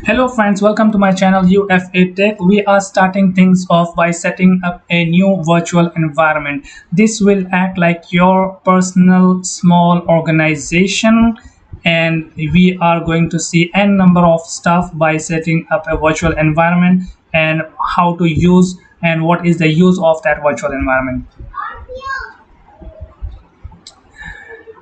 Hello friends, welcome to my channel UFA Tech. We are starting things off by setting up a new virtual environment. This will act like your personal small organization, and we are going to see n number of stuff by setting up a virtual environment and how to use and what is the use of that virtual environment.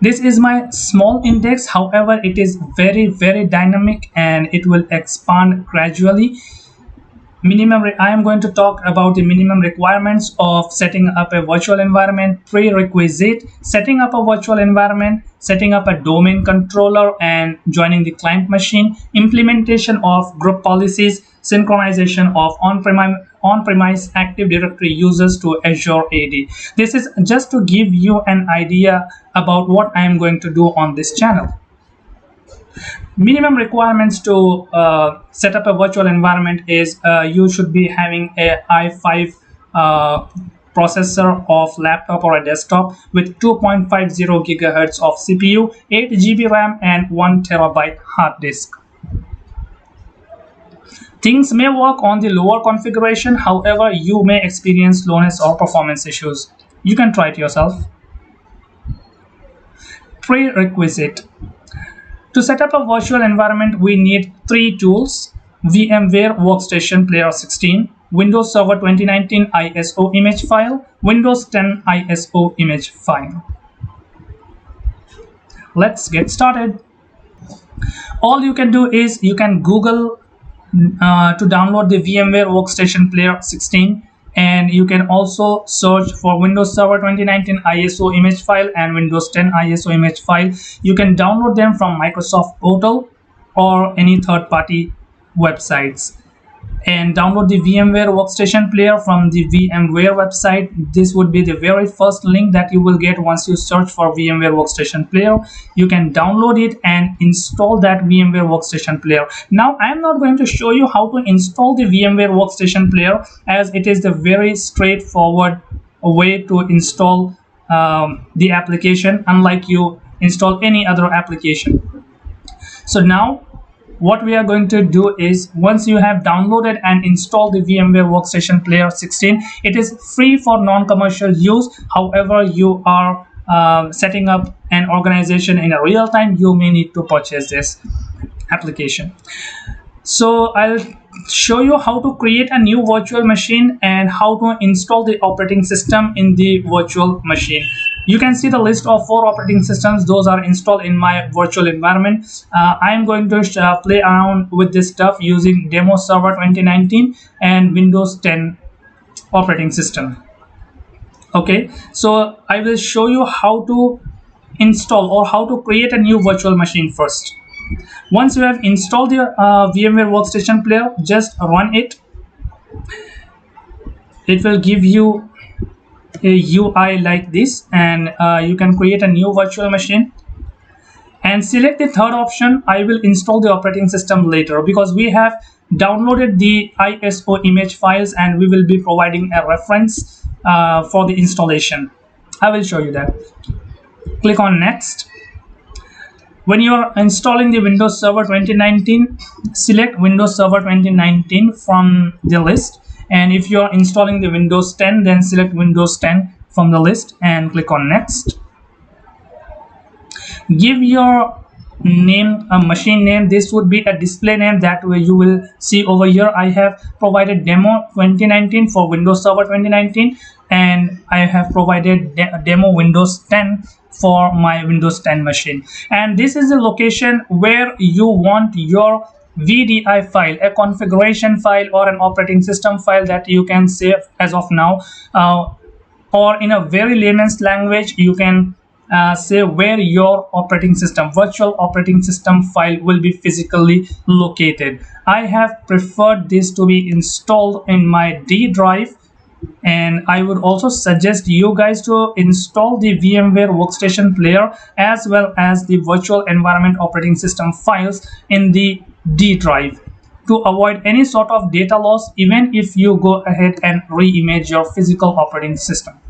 This is my small index, however it is very dynamic and it will expand gradually. I am going to talk about the minimum requirements of setting up a virtual environment. Prerequisite: setting up a virtual environment, setting up a domain controller and joining the client machine, implementation of group policies, synchronization of on-premise Active Directory users to Azure AD. This is just to give you an idea about what I am going to do on this channel. Minimum requirements to set up a virtual environment is you should be having a i5 processor of laptop or a desktop with 2.50 gigahertz of CPU, 8 GB RAM and 1 terabyte hard disk. Things may work on the lower configuration, however you may experience slowness or performance issues. You can try it yourself. Prerequisite: to set up a virtual environment, we need three tools: VMware Workstation Player 16, Windows Server 2019 ISO image file, Windows 10 ISO image file. Let's get started. All you can do is you can Google to download the VMware Workstation Player 16, and you can also search for Windows Server 2019 ISO image file and Windows 10 ISO image file. You can download them from Microsoft Portal or any third-party websites, and download the VMware Workstation Player from the VMware website. This would be the very first link that you will get once you search for VMware Workstation Player. You can download it and install that VMware Workstation Player. Now I am not going to show you how to install the VMware Workstation Player, as it is the very straightforward way to install the application, unlike you install any other application. So now what we are going to do is, once you have downloaded and installed the VMware Workstation Player 16, it is free for non-commercial use. However, you are setting up an organization in a real time, you may need to purchase this application. So I'll show you how to create a new virtual machine and how to install the operating system in the virtual machine. You can see the list of 4 operating systems. Those are installed in my virtual environment. I'm going to play around with this stuff using Demo Server 2019 and Windows 10 operating system. Okay, so I will show you how to install or how to create a new virtual machine first. Once you have installed your VMware Workstation Player, just run it. It will give you a UI like this, and you can create a new virtual machine and select the third option. I will install the operating system later, because we have downloaded the ISO image files and we will be providing a reference for the installation. I will show you that. Click on next. When you are installing the Windows Server 2019, select Windows Server 2019 from the list, and if you are installing the Windows 10, then select Windows 10 from the list and click on next. Give your name a machine name. This would be a display name that way you will see over here. I have provided Demo 2019 for Windows Server 2019, and I have provided Demo Windows 10 for my Windows 10 machine. And this is the location where you want your VDI file, a configuration file or an operating system file that you can save as of now, or in a very layman's language, you can say where your operating system, virtual operating system file will be physically located. I have preferred this to be installed in my D drive, and I would also suggest you guys to install the VMware Workstation Player as well as the virtual environment operating system files in the D drive to avoid any sort of data loss, even if you go ahead and re-image your physical operating system.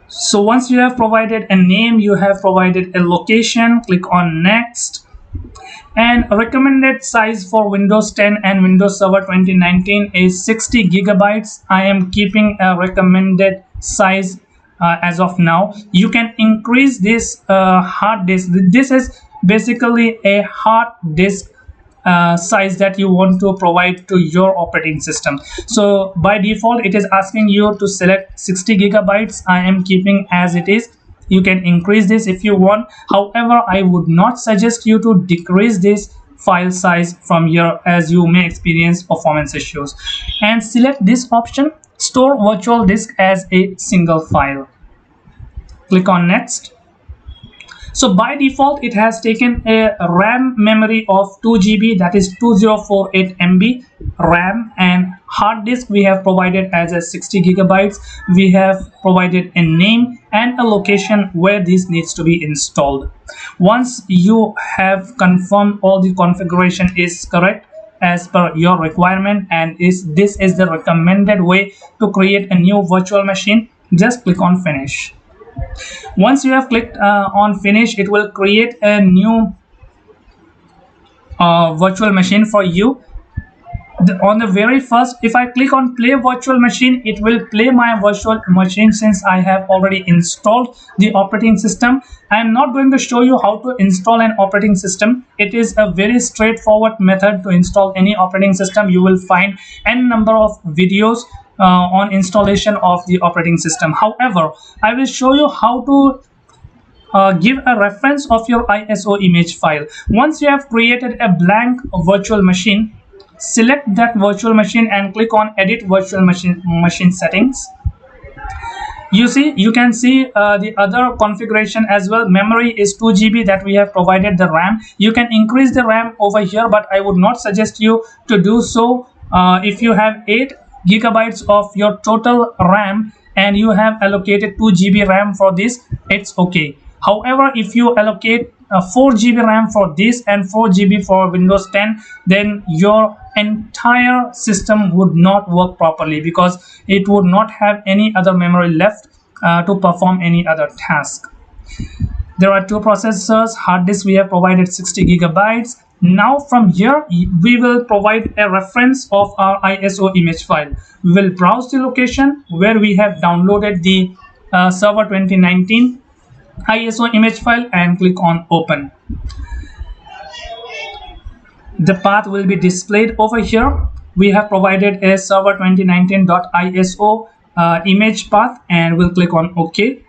So once you have provided a name, you have provided a location, click on next. And recommended size for Windows 10 and Windows Server 2019 is 60 gigabytes. I am keeping a recommended size as of now. You can increase this hard disk. This is basically a hard disk size that you want to provide to your operating system. So by default it is asking you to select 60 gigabytes. I am keeping as it is. You can increase this if you want. However, I would not suggest you to decrease this file size from here, as you may experience performance issues. And select this option, store virtual disk as a single file. Click on next. So by default it has taken a RAM memory of 2 GB, that is 2048 MB RAM, and hard disk we have provided as a 60 gigabytes. We have provided a name and a location where this needs to be installed. Once you have confirmed all the configuration is correct as per your requirement, and this is the recommended way to create a new virtual machine, just click on finish. Once you have clicked on finish, it will create a new virtual machine for you. On the very first, if I click on play virtual machine, it will play my virtual machine since I have already installed the operating system. I am not going to show you how to install an operating system. It is a very straightforward method to install any operating system. You will find n number of videos on installation of the operating system. However, I will show you how to give a reference of your ISO image file. Once you have created a blank virtual machine, select that virtual machine and click on edit virtual machine settings. You can see the other configuration as well. Memory is 2 GB that we have provided. The RAM, you can increase the RAM over here, but I would not suggest you to do so. If you have 8 gigabytes of your total RAM and you have allocated 2 GB RAM for this, it's okay. However, if you allocate 4 GB RAM for this and 4 GB for Windows 10, then your entire system would not work properly, because it would not have any other memory left to perform any other task. There are two processors. Hard disk we have provided 60 gigabytes. Now from here we will provide a reference of our ISO image file. We will browse the location where we have downloaded the Server 2019 ISO image file and click on open. The path will be displayed over here. We have provided a server 2019.iso image path, and we'll click on OK.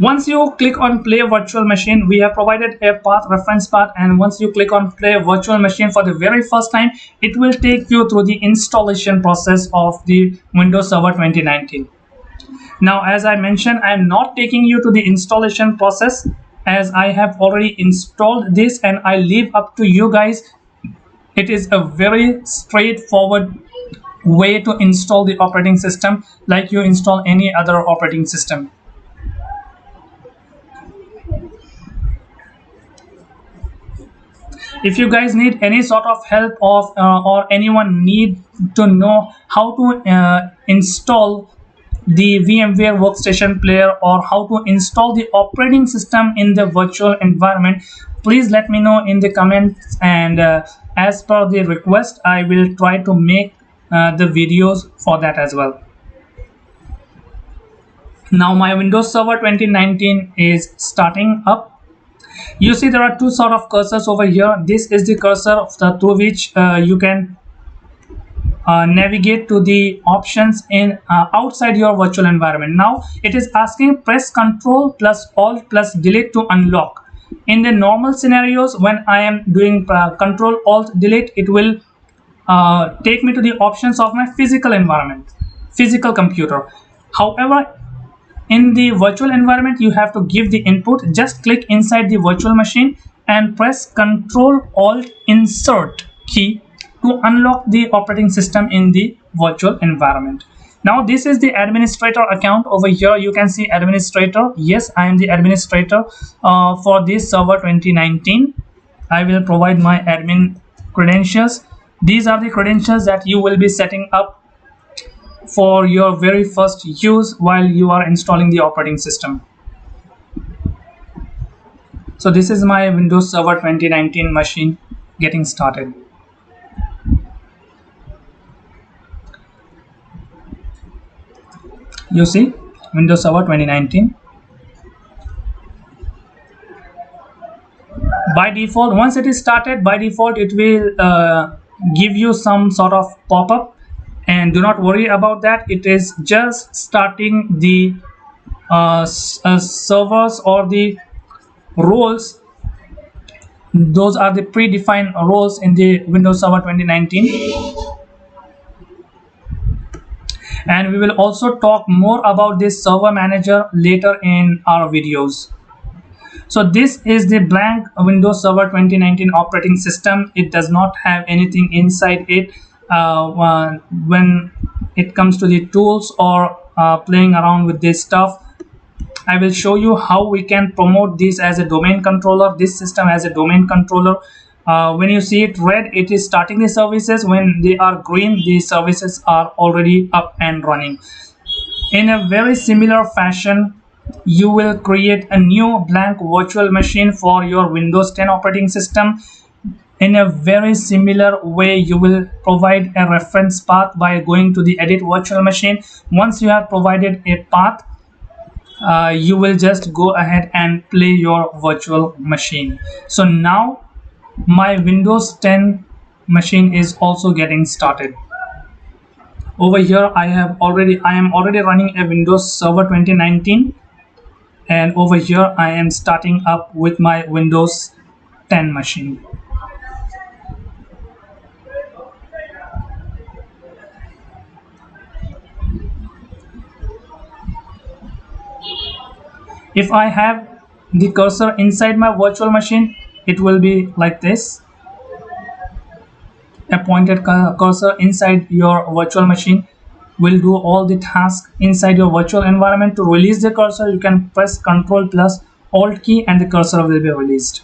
Once you click on play virtual machine, we have provided a path, reference path, and once you click on play virtual machine for the very first time, it will take you through the installation process of the Windows Server 2019. Now, as I mentioned, I am not taking you to the installation process, as I have already installed this, and I leave up to you guys. It is a very straightforward way to install the operating system, like you install any other operating system. If you guys need any sort of help of or anyone need to know how to install the VMware Workstation Player or how to install the operating system in the virtual environment, please let me know in the comments, and as per the request, I will try to make the videos for that as well. Now my Windows Server 2019 is starting up. You see there are two sort of cursors over here. This is the cursor through which you can navigate to the options in outside your virtual environment. Now it is asking press Ctrl plus Alt plus Delete to unlock. In the normal scenarios, when I am doing Ctrl Alt Delete, it will take me to the options of my physical environment, physical computer. However, in the virtual environment, you have to give the input. Just click inside the virtual machine and press Ctrl Alt Insert key to unlock the operating system in the virtual environment. Now this is the administrator account. Over here you can see administrator. Yes, I am the administrator for this server 2019. I will provide my admin credentials. These are the credentials that you will be setting up for your very first use while you are installing the operating system. So this is my Windows Server 2019 machine getting started. You see Windows Server 2019. By default, once it is started, by default it will give you some sort of pop-up, and do not worry about that. It is just starting the servers or the roles. Those are the predefined roles in the Windows Server 2019, and we will also talk more about this server manager later in our videos. So this is the blank Windows Server 2019 operating system. It does not have anything inside it. When it comes to the tools or playing around with this stuff, I will show you how we can promote this as a domain controller, this system as a domain controller. When you see it red, it is starting the services. When they are green, the services are already up and running. In a very similar fashion, you will create a new blank virtual machine for your Windows 10 operating system. In a very similar way, you will provide a reference path by going to the edit virtual machine. Once you have provided a path, you will just go ahead and play your virtual machine. So now my Windows 10 machine is also getting started. Over here I am already running a Windows Server 2019, and over here I am starting up with my Windows 10 machine. If I have the cursor inside my virtual machine, it will be like this. A pointed cursor inside your virtual machine will do all the tasks inside your virtual environment. To release the cursor, you can press Ctrl plus Alt key and the cursor will be released.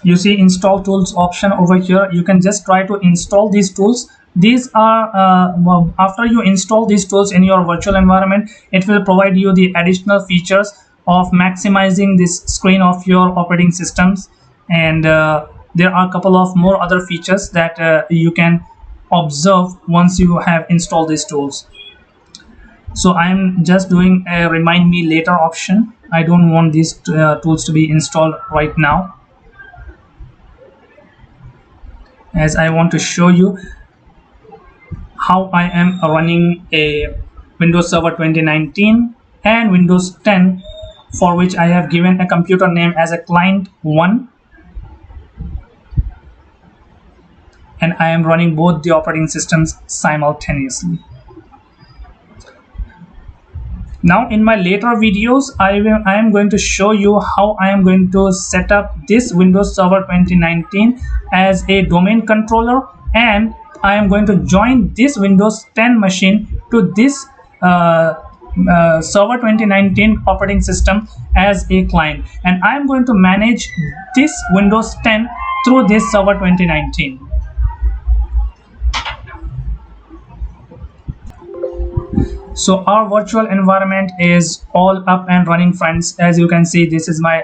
You see install tools option over here. You can just try to install these tools. These are after you install these tools in your virtual environment, it will provide you the additional features of maximizing this screen of your operating systems, and there are a couple of more other features that you can observe once you have installed these tools. So I'm just doing a remind me later option. I don't want these tools to be installed right now, as I want to show you how I am running a Windows Server 2019 and Windows 10, for which I have given a computer name as a client 1, and I am running both the operating systems simultaneously. Now in my later videos, I am going to show you how I am going to set up this Windows Server 2019 as a domain controller, and I am going to join this Windows 10 machine to this Server 2019 operating system as a client, and I am going to manage this Windows 10 through this Server 2019. So our virtual environment is all up and running, friends. As you can see, this is my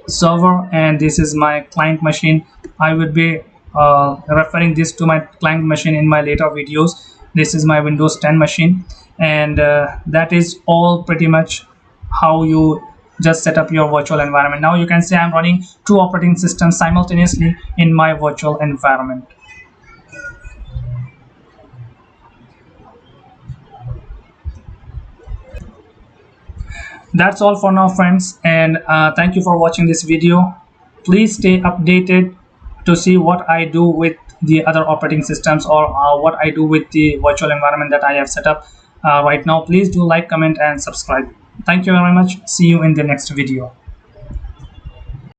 server and this is my client machine. I would be referring this to my client machine in my later videos. This is my Windows 10 machine, and that is all pretty much how you just set up your virtual environment. Now you can see I'm running two operating systems simultaneously in my virtual environment. That's all for now, friends, and thank you for watching this video. Please stay updated to see what I do with the other operating systems, or what I do with the virtual environment that I have set up right now. Please do like, comment and subscribe. Thank you very much. See you in the next video.